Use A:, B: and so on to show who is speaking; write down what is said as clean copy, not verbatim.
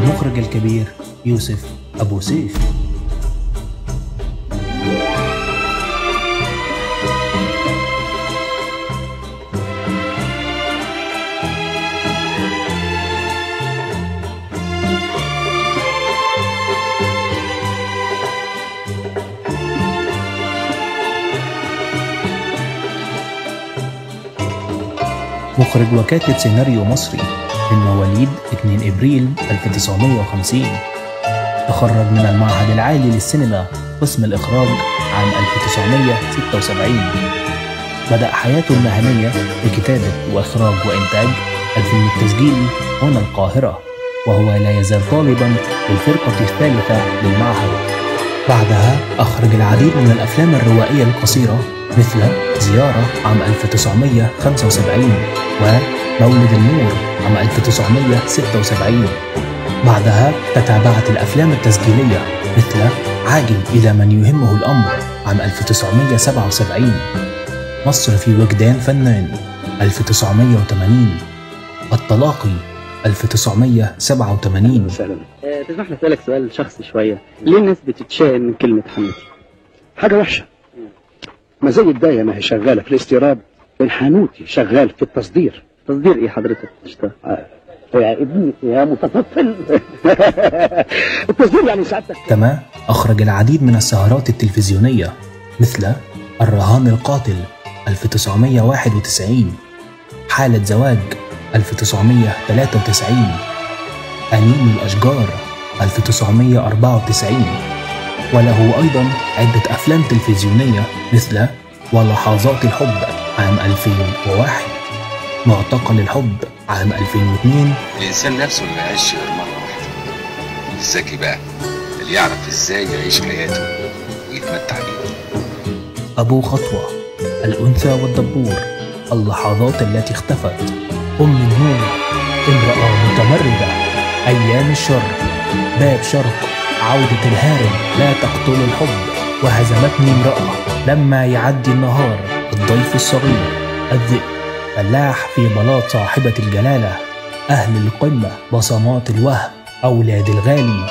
A: المخرج الكبير يوسف أبو سيف. مخرج وكاتب سيناريو مصري من مواليد 2 إبريل 1950. تخرج من المعهد العالي للسينما قسم الإخراج عام 1976. بدأ حياته المهنية بكتابة وإخراج وإنتاج الفيلم التسجيلي هنا القاهرة، وهو لا يزال طالبا بالفرقة الثالثة للمعهد. بعدها أخرج العديد من الأفلام الروائية القصيرة مثل زيارة عام 1975 ومولد النور عام 1976. بعدها تتابعت الأفلام التسجيلية مثل عاجل إلى من يهمه الأمر عام 1977، مصر في وجدان فنان 1980، التلاقي 1987.
B: تسمح لي أسألك سؤال شخصي شوية، ليه الناس بتتشائم من كلمة حماتي؟
C: حاجة وحشة، ما زي الداية ما هي شغالة في الاستيراد، الحانوتي شغال في التصدير.
B: تصدير ايه حضرتك بتشتغل؟
C: يا ابني يا متطفل. التصدير يعني سعادتك.
A: كما أخرج العديد من السهرات التلفزيونية مثل الرهان القاتل 1991، حالة زواج 1993، أنين الأشجار 1994، وله أيضا عدة أفلام تلفزيونية مثل ولحظات الحب عام 2001، معتقل الحب عام 2002.
D: الإنسان نفسه ما يعيش غير مرة واحدة. الذكي بقى اللي يعرف إزاي يعيش حياته ويتمتع بيها.
A: أبو خطوة، الأنثى والدبور، اللحظات التي اختفت، أم النور، امرأة متمردة، أيام الشر، باب شرق، عودة الهارب، لا تقتل الحب، وهزمتني امرأة، لما يعدي النهار، الضيف الصغير، الذئب، فلاح في بلاط صاحبة الجلالة، أهل القمة، بصمات الوهم، أولاد الغالي،